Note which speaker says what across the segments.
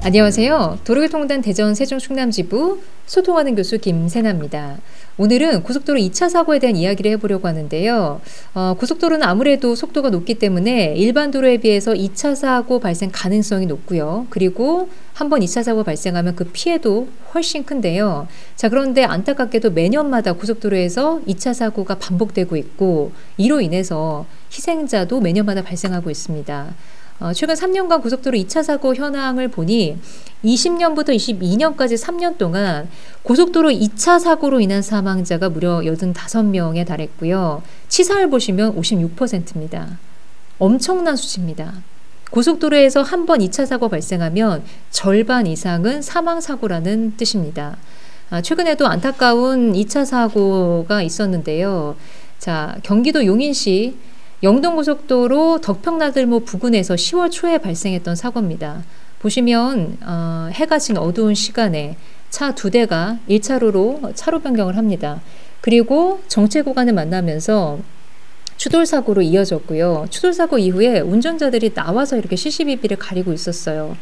Speaker 1: 안녕하세요. 도로교통단 대전 세종 충남지부 소통하는 교수 김세나입니다. 오늘은 고속도로 2차 사고에 대한 이야기를 해보려고 하는데요. 고속도로는 아무래도 속도가 높기 때문에 일반 도로에 비해서 2차 사고 발생 가능성이 높고요. 그리고 한번 2차 사고 발생하면 그 피해도 훨씬 큰데요. 자, 그런데 안타깝게도 매년마다 고속도로에서 2차 사고가 반복되고 있고 이로 인해서 희생자도 매년마다 발생하고 있습니다. 최근 3년간 고속도로 2차 사고 현황을 보니 20년부터 22년까지 3년 동안 고속도로 2차 사고로 인한 사망자가 무려 85명에 달했고요. 치사를 보시면 56%입니다. 엄청난 수치입니다. 고속도로에서 한 번 2차 사고 발생하면 절반 이상은 사망사고라는 뜻입니다. 최근에도 안타까운 2차 사고가 있었는데요. 자, 경기도 용인시 영동고속도로 덕평나들모 부근에서 10월 초에 발생했던 사고입니다. 보시면 해가 지금 어두운 시간에 차 2대가 1차로로 차로 변경을 합니다. 그리고 정체 구간을 만나면서 추돌사고로 이어졌고요. 추돌사고 이후에 운전자들이 나와서 이렇게 CCTV를 가리고 있었어요.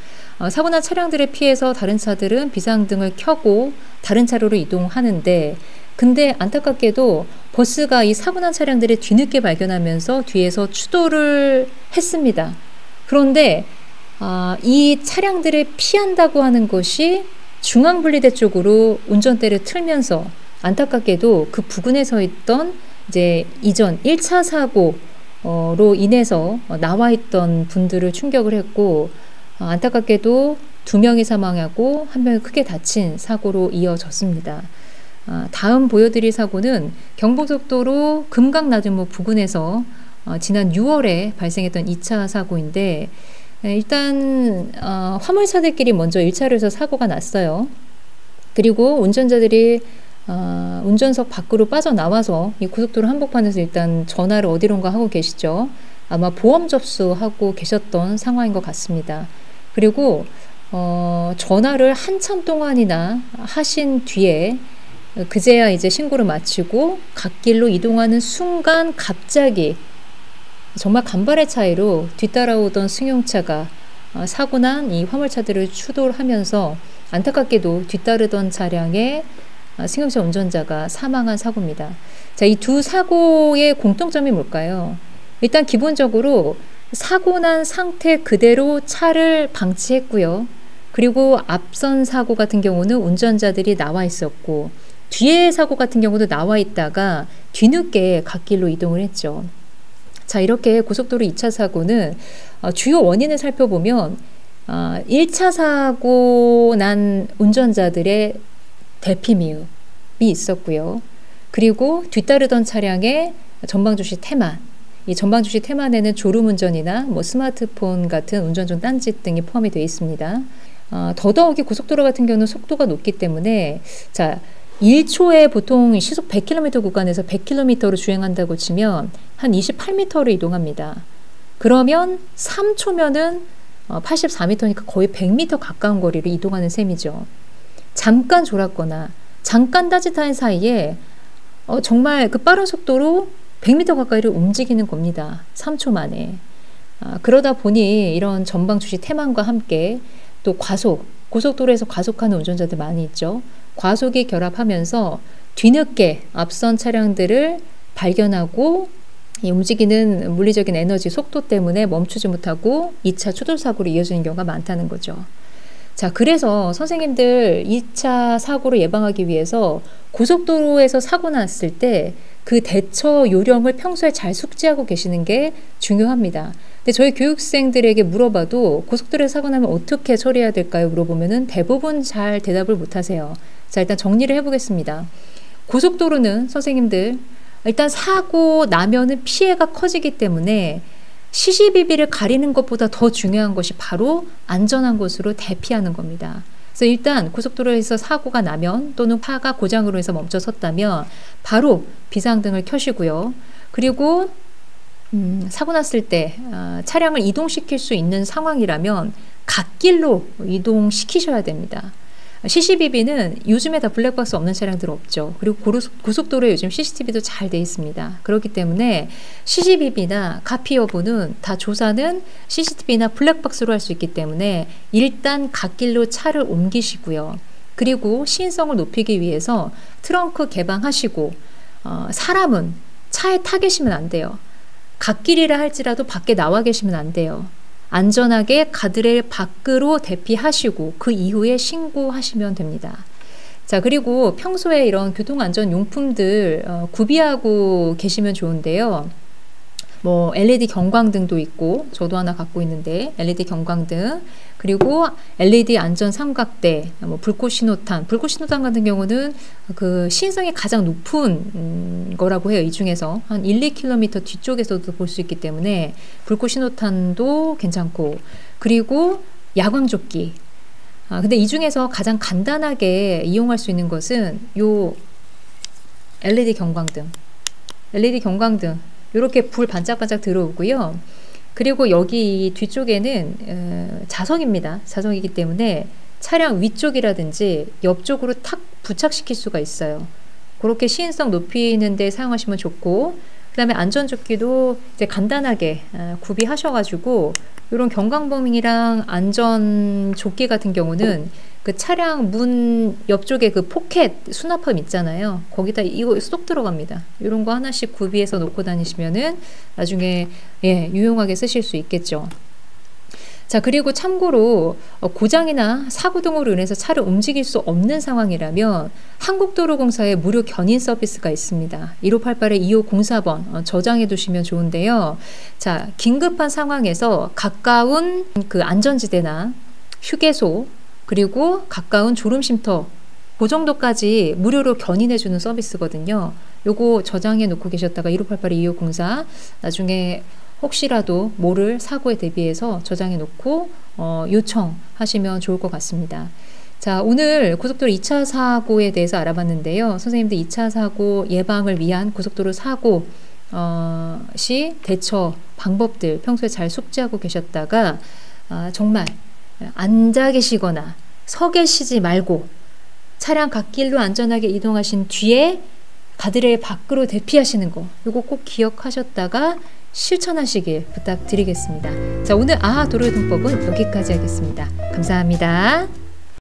Speaker 1: 사고 난 차량들에 피해서 다른 차들은 비상등을 켜고 다른 차로로 이동하는데 근데 안타깝게도 버스가 이 사고 난 차량들을 뒤늦게 발견하면서 뒤에서 추돌을 했습니다. 그런데 이 차량들을 피한다고 하는 것이 중앙분리대 쪽으로 운전대를 틀면서 안타깝게도 그 부근에 서 있던 이제 이전 1차 사고로 인해서 나와 있던 분들을 충격을 했고 안타깝게도 2명이 사망하고 1명이 크게 다친 사고로 이어졌습니다. 다음 보여드릴 사고는 경부고속도로 금강나들모 부근에서 지난 6월에 발생했던 2차 사고인데 일단 화물차들끼리 먼저 1차로에서 사고가 났어요. 그리고 운전자들이 운전석 밖으로 빠져나와서 이 고속도로 한복판에서 일단 전화를 어디론가 하고 계시죠. 아마 보험 접수하고 계셨던 상황인 것 같습니다. 그리고 전화를 한참 동안이나 하신 뒤에 그제야 이제 신고를 마치고 갓길로 이동하는 순간 갑자기 정말 간발의 차이로 뒤따라오던 승용차가 사고 난 이 화물차들을 추돌하면서 안타깝게도 뒤따르던 차량에 승용차 운전자가 사망한 사고입니다. 자, 이 두 사고의 공통점이 뭘까요? 일단 기본적으로 사고 난 상태 그대로 차를 방치했고요. 그리고 앞선 사고 같은 경우는 운전자들이 나와 있었고 뒤에 사고 같은 경우도 나와 있다가 뒤늦게 갓길로 이동을 했죠. 자, 이렇게 고속도로 2차 사고는 주요 원인을 살펴보면 1차 사고 난 운전자들의 대피미흡이 있었고요. 그리고 뒤따르던 차량의 전방주시 태만, 이 전방주시 태만에는 졸음운전이나 뭐 스마트폰 같은 운전 중 딴짓 등이 포함이 되어 있습니다. 더더욱이 고속도로 같은 경우는 속도가 높기 때문에 자 1초에 보통 시속 100km 구간에서 100km로 주행한다고 치면 한 28m로 이동합니다. 그러면 3초면은 84m니까 거의 100m 가까운 거리를 이동하는 셈이죠. 잠깐 졸았거나 잠깐 딴짓하는 사이에 정말 그 빠른 속도로 100m 가까이를 움직이는 겁니다. 3초 만에. 그러다 보니 이런 전방 주시 태만과 함께 또 고속도로에서 과속하는 운전자들 많이 있죠. 과속이 결합하면서 뒤늦게 앞선 차량들을 발견하고 이 움직이는 물리적인 에너지 속도 때문에 멈추지 못하고 2차 추돌사고로 이어지는 경우가 많다는 거죠. 자, 그래서 선생님들 2차 사고를 예방하기 위해서 고속도로에서 사고 났을 때 그 대처 요령을 평소에 잘 숙지하고 계시는 게 중요합니다. 근데 저희 교육생들에게 물어봐도 고속도로에서 사고 나면 어떻게 처리해야 될까요? 물어보면은 대부분 잘 대답을 못 하세요. 자, 일단 정리를 해보겠습니다. 고속도로는 선생님들 일단 사고 나면은 피해가 커지기 때문에 시시비비를 가리는 것보다 더 중요한 것이 바로 안전한 곳으로 대피하는 겁니다. 그래서 일단 고속도로에서 사고가 나면 또는 차가 고장으로 해서 멈춰 섰다면 바로 비상등을 켜시고요. 그리고 사고 났을 때 차량을 이동시킬 수 있는 상황이라면 갓길로 이동시키셔야 됩니다. CCTV는 요즘에 다 블랙박스 없는 차량들 없죠. 그리고 고속도로에 요즘 CCTV도 잘 돼 있습니다. 그렇기 때문에 CCTV나 가피 여부는 다 조사는 CCTV나 블랙박스로 할 수 있기 때문에 일단 갓길로 차를 옮기시고요. 그리고 시인성을 높이기 위해서 트렁크 개방하시고 사람은 차에 타 계시면 안 돼요. 갓길이라 할지라도 밖에 나와 계시면 안 돼요. 안전하게 가드레일 밖으로 대피하시고 그 이후에 신고하시면 됩니다. 자, 그리고 평소에 이런 교통안전용품들 구비하고 계시면 좋은데요. 뭐 LED 경광등도 있고, 저도 하나 갖고 있는데 LED 경광등, 그리고 LED 안전 삼각대, 뭐 불꽃 신호탄 같은 경우는 그 시인성이 가장 높은 거라고 해요. 이 중에서 한 1-2km 뒤쪽에서도 볼 수 있기 때문에 불꽃 신호탄도 괜찮고, 그리고 야광조끼. 근데 이 중에서 가장 간단하게 이용할 수 있는 것은 요 LED 경광등 이렇게 불 반짝반짝 들어오고요. 그리고 여기 뒤쪽에는 자석입니다. 자석이기 때문에 차량 위쪽이라든지 옆쪽으로 탁 부착시킬 수가 있어요. 그렇게 시인성 높이는 데 사용하시면 좋고, 그 다음에 안전조끼도 이제 간단하게 구비하셔가지고, 이런 경광봉이랑 안전조끼 같은 경우는 그 차량 문 옆쪽에 그 포켓 수납함 있잖아요. 거기다 이거 쏙 들어갑니다. 이런 거 하나씩 구비해서 놓고 다니시면은 나중에 유용하게 쓰실 수 있겠죠. 자, 그리고 참고로 고장이나 사고 등으로 인해서 차를 움직일 수 없는 상황이라면 한국도로공사의 무료 견인 서비스가 있습니다. 1588-2504번 저장해 두시면 좋은데요. 자, 긴급한 상황에서 가까운 그 안전지대나 휴게소, 그리고 가까운 졸음쉼터, 그 정도까지 무료로 견인해 주는 서비스거든요. 요거 저장해 놓고 계셨다가 1588-2504 나중에 혹시라도 모를 사고에 대비해서 저장해 놓고 요청하시면 좋을 것 같습니다. 자, 오늘 고속도로 2차 사고에 대해서 알아봤는데요. 선생님들 2차 사고 예방을 위한 고속도로 사고 시 대처 방법들 평소에 잘 숙지하고 계셨다가 정말 앉아 계시거나 서 계시지 말고 차량 갓길로 안전하게 이동하신 뒤에 가드레일 밖으로 대피하시는 거, 이거 꼭 기억하셨다가 실천하시길 부탁드리겠습니다. 자, 오늘 도로교통법은 여기까지 하겠습니다. 감사합니다.